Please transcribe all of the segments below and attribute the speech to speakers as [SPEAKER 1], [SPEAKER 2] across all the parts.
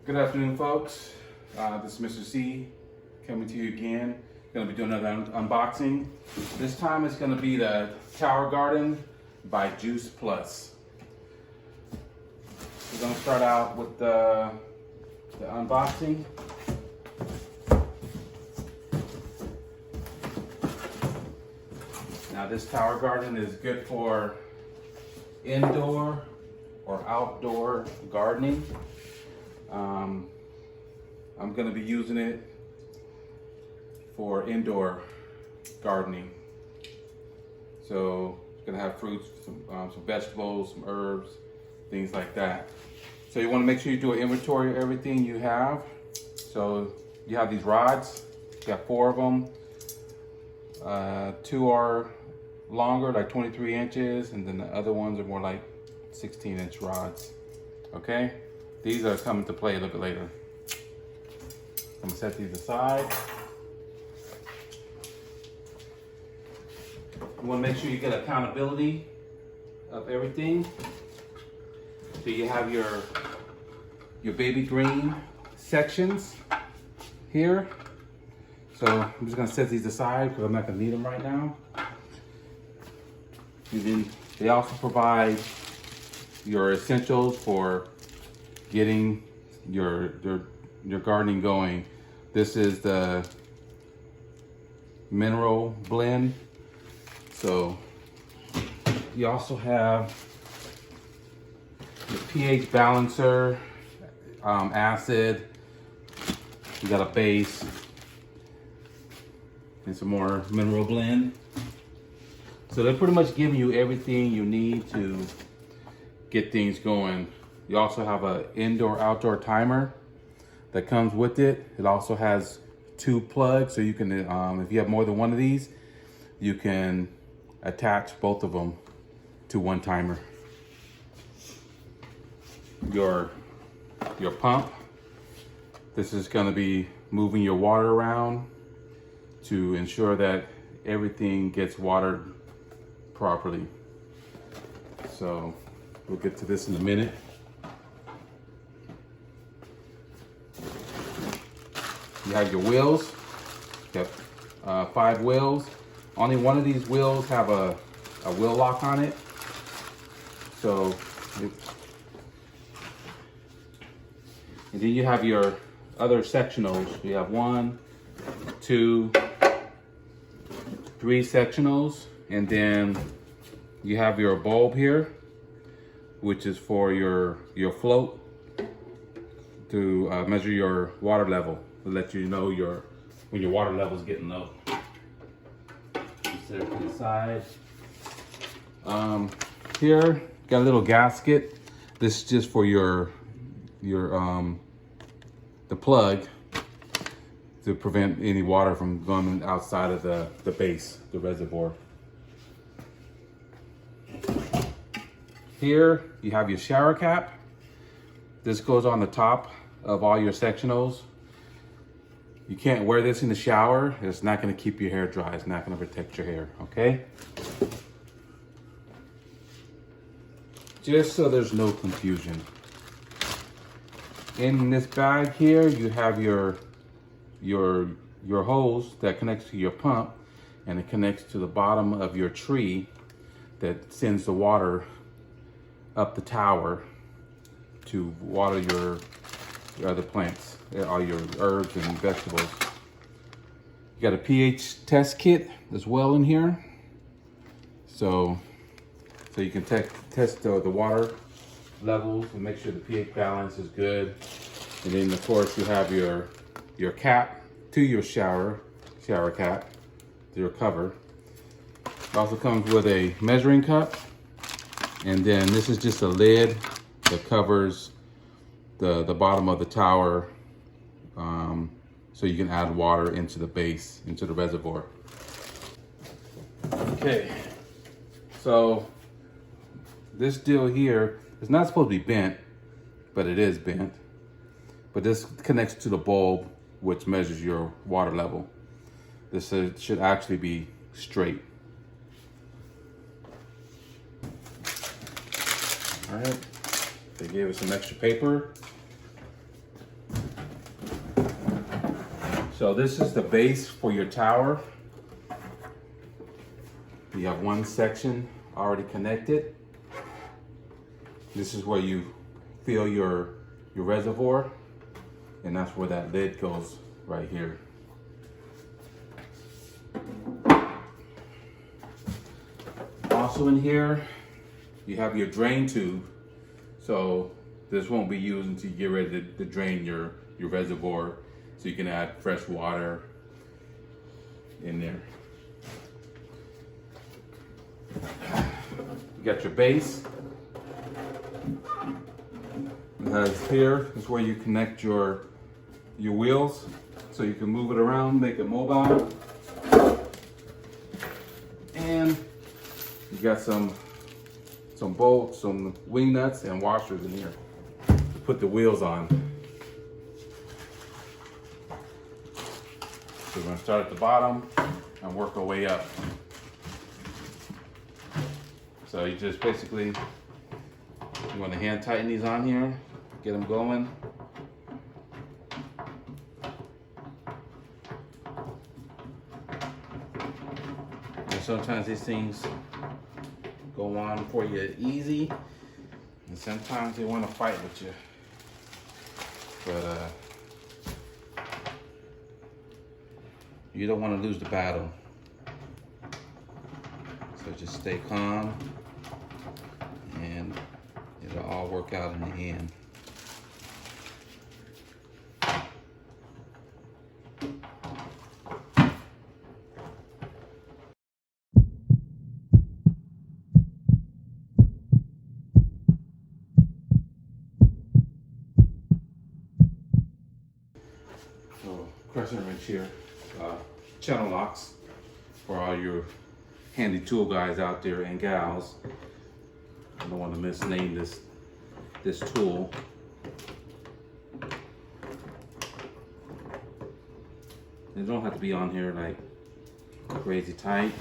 [SPEAKER 1] Good afternoon, folks. This is Mr. C coming to you again. Going to be doing another unboxing. This time it's going to be the Tower Garden by Juice Plus. We're going to start out with the unboxing. Now this Tower Garden is good for indoor or outdoor gardening. I'm going to be using it for indoor gardening. So it's going to have fruits, some vegetables, some herbs, things like that. So you want to make sure you do an inventory of everything you have. So you have these rods, you got 4 of them. 2 are longer, like 23 inches, and then the other ones are more like 16-inch rods. Okay? These are coming to play a little bit later. I'm gonna set these aside. You wanna make sure you get accountability of everything. So you have your baby green sections here. So I'm just gonna set these aside because I'm not gonna need them right now. And then they also provide your essentials for getting your gardening going. This is the mineral blend. So you also have the pH balancer, acid. You got a base and some more mineral blend. So they're pretty much giving you everything you need to get things going. You also have an indoor-outdoor timer that comes with it. It also has 2 plugs, so you can, if you have more than one of these, you can attach both of them to one timer. Your pump. This is going to be moving your water around to ensure that everything gets watered properly. So we'll get to this in a minute. You have your wheels. You have 5 wheels. Only one of these wheels have a wheel lock on it. So, and then you have your other sectionals. You have 1, 2, 3 sectionals, and then you have your bulb here, which is for your float to measure your water level. To let you know when your water level is getting low. Set it to the side. Here, got a little gasket. This is just for the plug to prevent any water from going outside of the base, the reservoir. Here, you have your shower cap. This goes on the top of all your sectionals. You can't wear this in the shower. It's not going to keep your hair dry. It's not going to protect your hair, okay? Just so there's no confusion. In this bag here, you have your hose that connects to your pump, and it connects to the bottom of your tree that sends the water up the tower to water your other plants, all your herbs and vegetables. You got a pH test kit as well in here. So you can test the water levels and make sure the pH balance is good. And then of course you have your cap to your shower cap, to your cover. It also comes with a measuring cup. And then this is just a lid that covers the bottom of the tower, so you can add water into the base, into the reservoir. Okay, so this deal here is not supposed to be bent, but it is bent. But this connects to the bulb, which measures your water level. This should actually be straight. All right, they gave us some extra paper. So this is the base for your tower. You have one section already connected. This is where you fill your reservoir, and that's where that lid goes right here. Also in here, you have your drain tube. So this won't be used until you get ready to drain your reservoir, so you can add fresh water in there. You got your base. It has here is where you connect your wheels, so you can move it around, make it mobile. And you got some bolts, some wing nuts, and washers in here to put the wheels on. So we're gonna start at the bottom and work our way up. So you just basically, you want to hand tighten these on here, get them going. And sometimes these things go on for you easy, and sometimes they want to fight with you. But you don't want to lose the battle. So just stay calm, and it'll all work out in the end. So crescent wrench here, channel locks for all your handy tool guys out there and gals. I don't want to misname this tool. They don't have to be on here like crazy tight.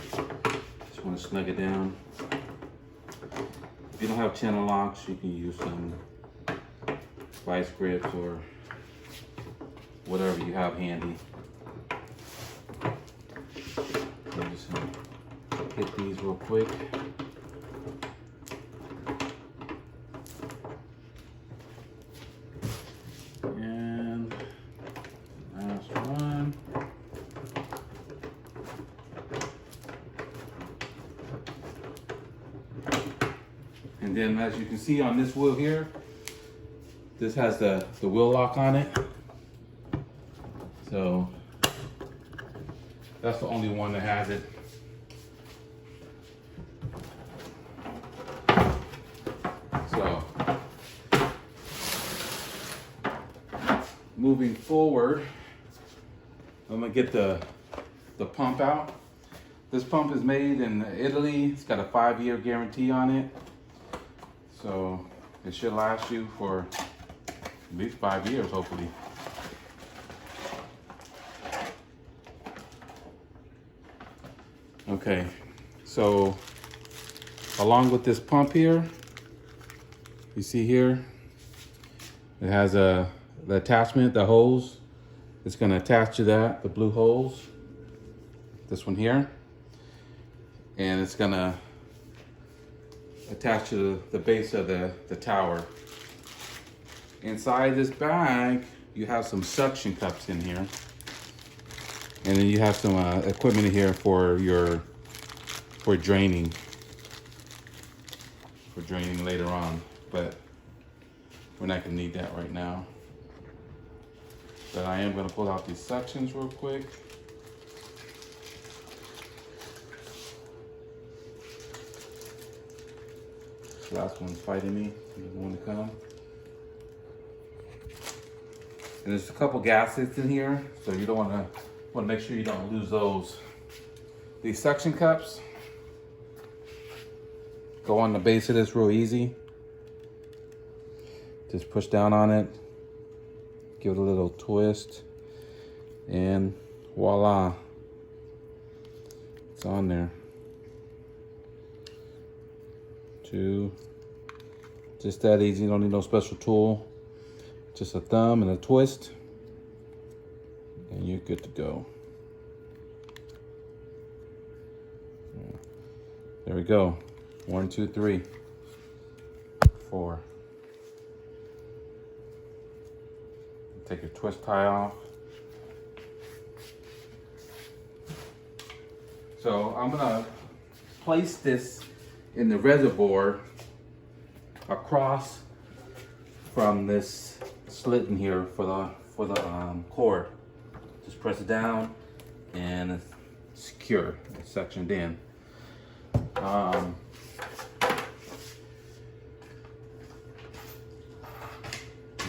[SPEAKER 1] Just want to snug it down. If you don't have channel locks, you can use some vice grips or whatever you have handy. So just hit these real quick. And last one. And then as you can see on this wheel here, this has the wheel lock on it. So that's the only one that has it. So moving forward, I'm gonna get the pump out. This pump is made in Italy. It's got a 5-year guarantee on it. So it should last you for at least 5 years, hopefully. Okay, so along with this pump here, you see here, it has the attachment, the hose. It's gonna attach to that, the blue hose, this one here. And it's gonna attach to the base of the tower. Inside this bag, you have some suction cups in here. And then you have some equipment in here for draining later on, but we're not gonna need that right now. But I am gonna pull out these sections real quick. This last one's fighting me, he doesn't want to come. And there's a couple gaskets in here, so you don't want to make sure you don't lose those. These suction cups go on the base of this real easy. Just push down on it, give it a little twist, and voila, it's on there. Just that easy, you don't need no special tool. Just a thumb and a twist. and you're good to go. There we go. 1, 2, 3, 4. Take your twist tie off. So I'm gonna place this in the reservoir across from this slit in here for the cord. Just press it down and it's secure. It's sectioned in. You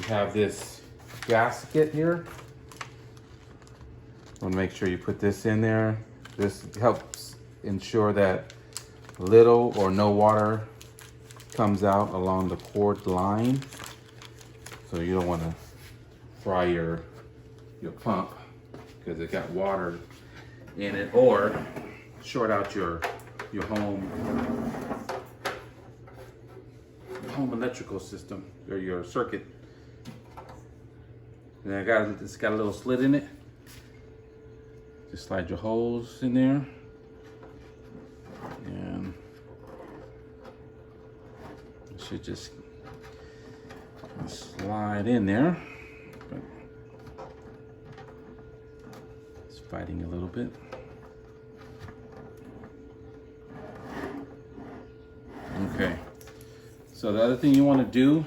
[SPEAKER 1] have this gasket here. I want to make sure you put this in there. This helps ensure that little or no water comes out along the cord line. So you don't want to fry your pump because it got water in it, or short out your home electrical system or your circuit. And it's got a little slit in it. Just slide your hose in there, and it should just slide in there. But it's fighting a little bit. Okay, so the other thing you want to do,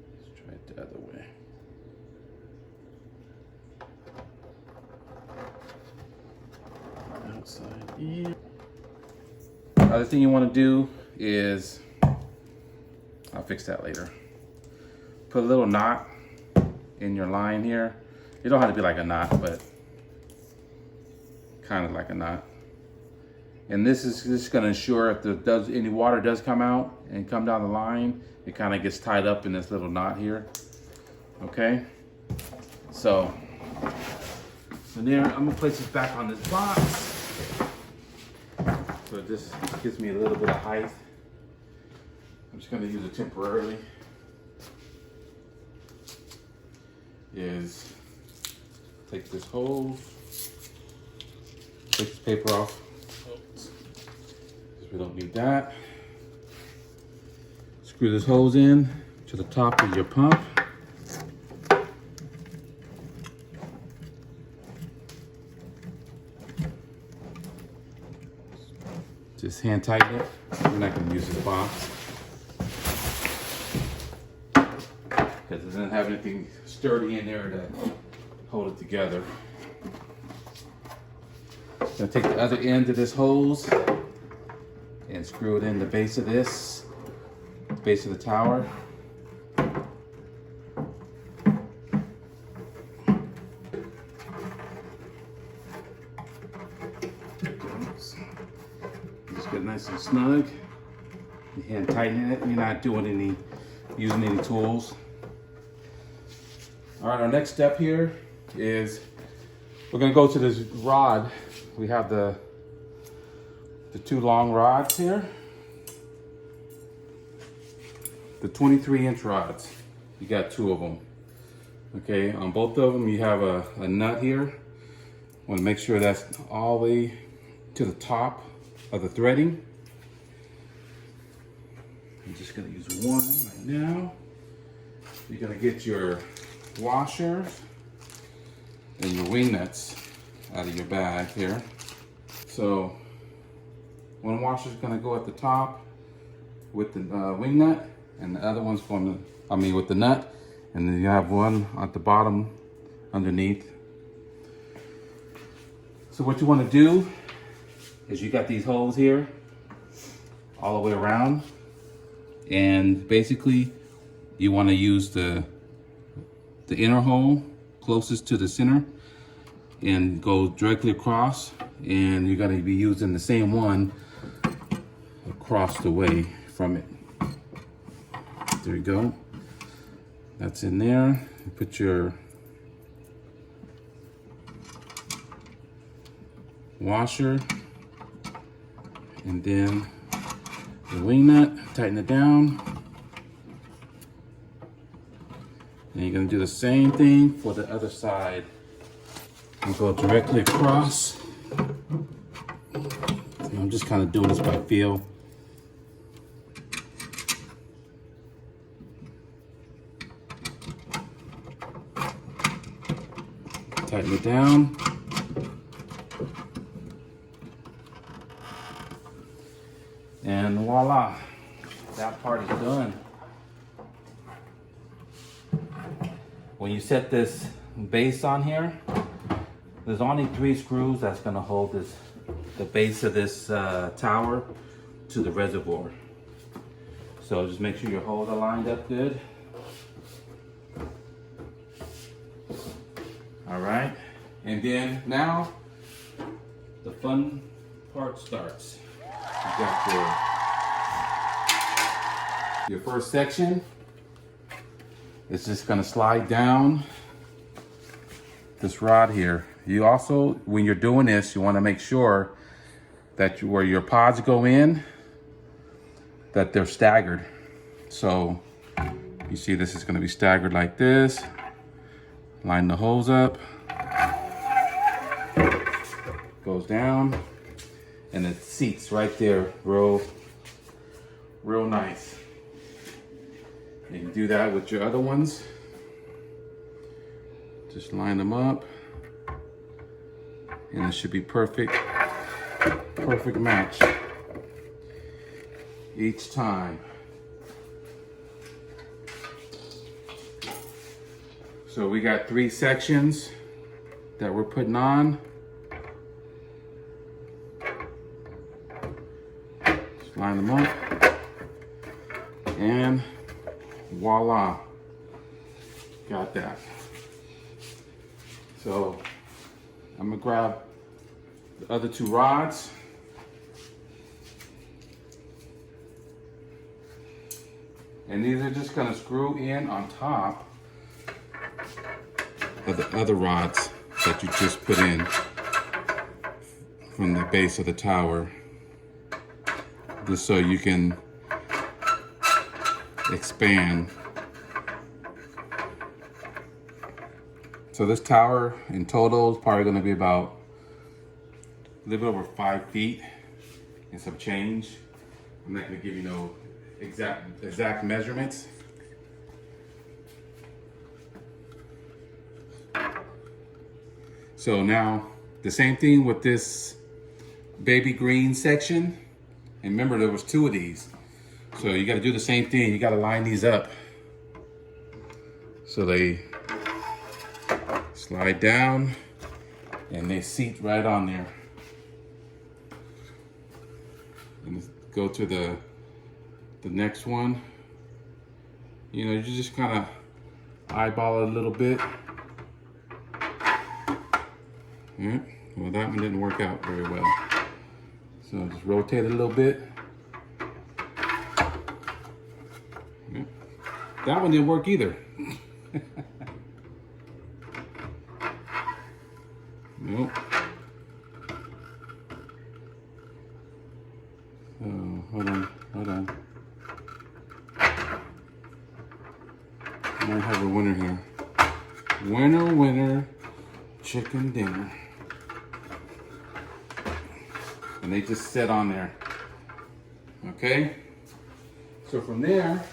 [SPEAKER 1] let's try it the other way. Outside in. The other thing you want to do is, I'll fix that later. Put a little knot in your line here. It don't have to be like a knot, but kind of like a knot. And this is just going to ensure if any water does come out and come down the line, it kind of gets tied up in this little knot here. Okay. So there, I'm gonna place this back on this box. So this gives me a little bit of height. I'm just going to use it temporarily. Take this hose, take this paper off, because we don't need that. Screw this hose in to the top of your pump. Just hand tighten it. We're not going to use this box because it doesn't have anything sturdy in there to hold it together. Gonna take the other end of this hose and screw it in the base of this, base of the tower. Just get nice and snug. You hand tighten it. You're not using any tools. All right, our next step here is we're gonna go to this rod. We have the two long rods here. The 23-inch rods. You got 2 of them. Okay, on both of them you have a nut here. Want to make sure that's all the way to the top of the threading. I'm just gonna use one right now. You're gonna get your washer and your wing nuts out of your bag here. So one washer is going to go at the top with the wing nut, and the other one's going to, with the nut, and then you have one at the bottom underneath. So what you want to do is you got these holes here all the way around, and basically you want to use the inner hole closest to the center and go directly across, and you're going to be using the same one across the way from it. There you go. That's in there. You put your washer, and then the wing nut, tighten it down. And you're gonna do the same thing for the other side. And go directly across. I'm just kind of doing this by feel. Tighten it down. And voila, that part is done. When you set this base on here, there's only 3 screws that's gonna hold the base of this tower to the reservoir. So just make sure your holes are lined up good. All right, and then now the fun part starts. You got your first section. It's just gonna slide down this rod here. You also, when you're doing this, you wanna make sure that where your pods go in, that they're staggered. So you see this is gonna be staggered like this. Line the holes up. Goes down. And it seats right there, real nice. You can do that with your other ones. Just line them up. And it should be perfect match each time. So we got 3 sections that we're putting on. Just line them up. And voila, got that. So I'm gonna grab the other 2 rods. And these are just gonna screw in on top of the other rods that you just put in from the base of the tower. Just so you can expand. So this tower in total is probably gonna be about a little bit over 5 feet and some change. I'm not gonna give you no exact measurements. So now the same thing with this baby green section. And remember, there was 2 of these. So you gotta do the same thing. You gotta line these up so they slide down and they seat right on there. And go to the next one. You know, you just kind of eyeball it a little bit. Yeah. Well, that one didn't work out very well. So just rotate it a little bit. Yeah. That one didn't work either. Nope. Oh, hold on. I might have a winner here. Winner, chicken dinner. And they just sit on there. Okay? So from there,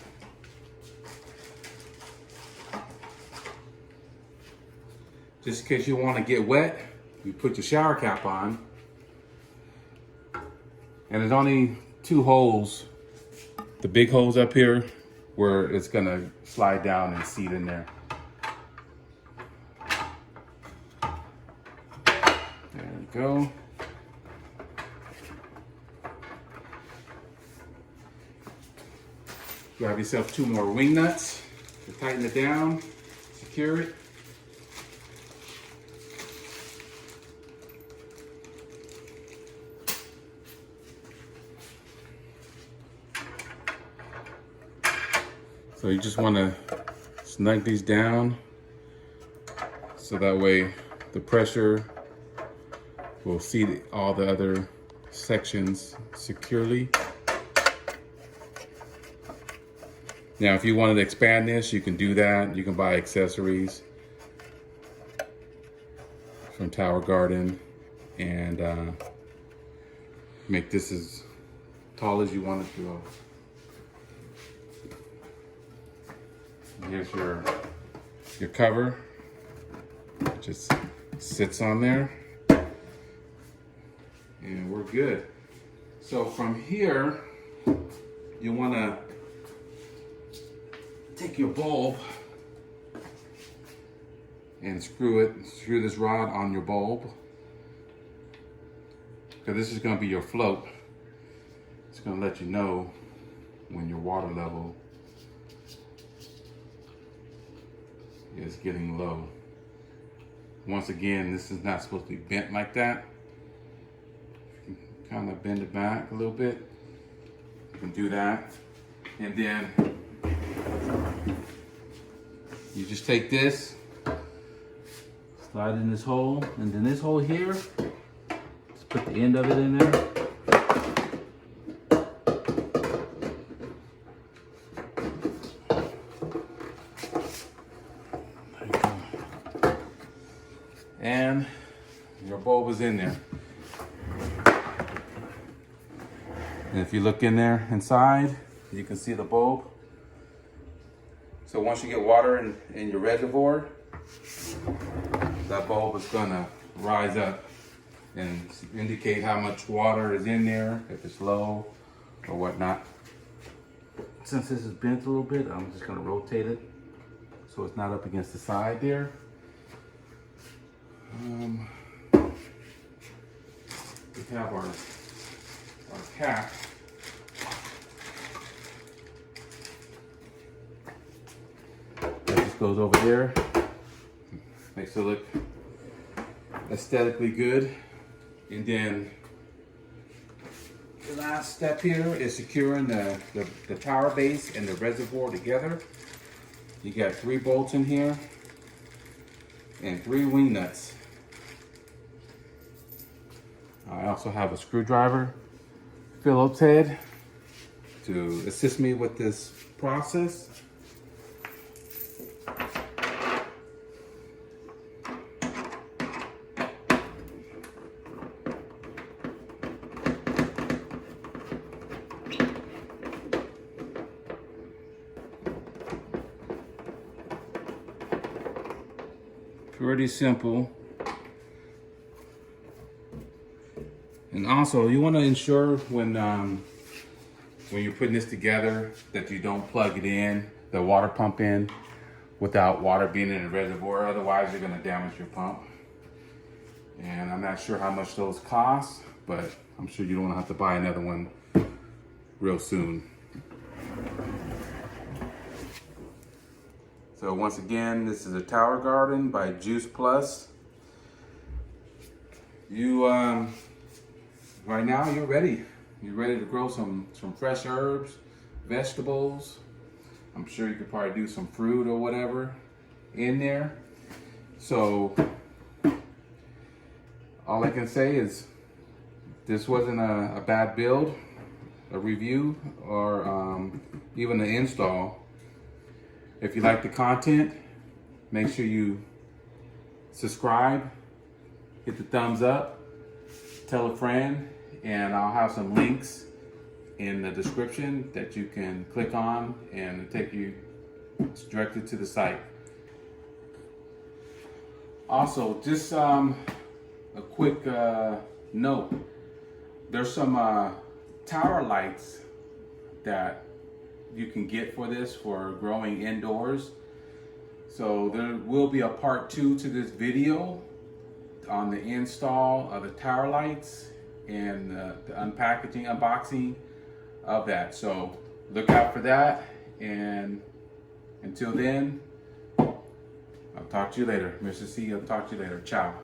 [SPEAKER 1] just in case you want to get wet, you put your shower cap on. And there's only 2 holes. The big holes up here where it's gonna slide down and seat in there. There we go. Grab yourself 2 more wing nuts to tighten it down, secure it. So you just want to snug these down so that way the pressure will seat all the other sections securely. Now, if you wanted to expand this, you can do that. You can buy accessories from Tower Garden and make this as tall as you want it to go. Here's your cover. It just sits on there. And we're good. So from here, you want to take your bulb and screw this rod on your bulb. Because this is going to be your float. It's going to let you know when your water level is getting low. Once again, this is not supposed to be bent like that. Kind of bend it back a little bit. You can do that. And then you just take this, slide in this hole, and then this hole here, just put the end of it in there. And your bulb is in there. And if you look in there inside, you can see the bulb. So once you get water in your reservoir, that bulb is gonna rise up and indicate how much water is in there, if it's low or whatnot. Since this is bent a little bit, I'm just gonna rotate it so it's not up against the side there. We have our cap. That just goes over there. Makes it look aesthetically good. And then the last step here is securing the tower base and the reservoir together. You got 3 bolts in here and 3 wing nuts. I also have a screwdriver, Phillips head, to assist me with this process. Pretty simple. And also, you want to ensure when you're putting this together that you don't plug it in, the water pump in, without water being in the reservoir. Otherwise, you're going to damage your pump. And I'm not sure how much those cost, but I'm sure you don't want to have to buy another one real soon. So once again, this is a Tower Garden by Juice Plus. Right now you're ready. You're ready to grow some fresh herbs, vegetables. I'm sure you could probably do some fruit or whatever in there. So all I can say is this wasn't a bad build, a review, or even an install. If you like the content, make sure you subscribe, hit the thumbs up, tell a friend, and I'll have some links in the description that you can click on and take you directly to the site. Also, just a quick note. There's some tower lights that you can get for this for growing indoors. So there will be a part 2 to this video on the install of the tower lights and the unboxing of that. So look out for that, and until then, I'll talk to you later. Mr. C, I'll talk to you later. Ciao.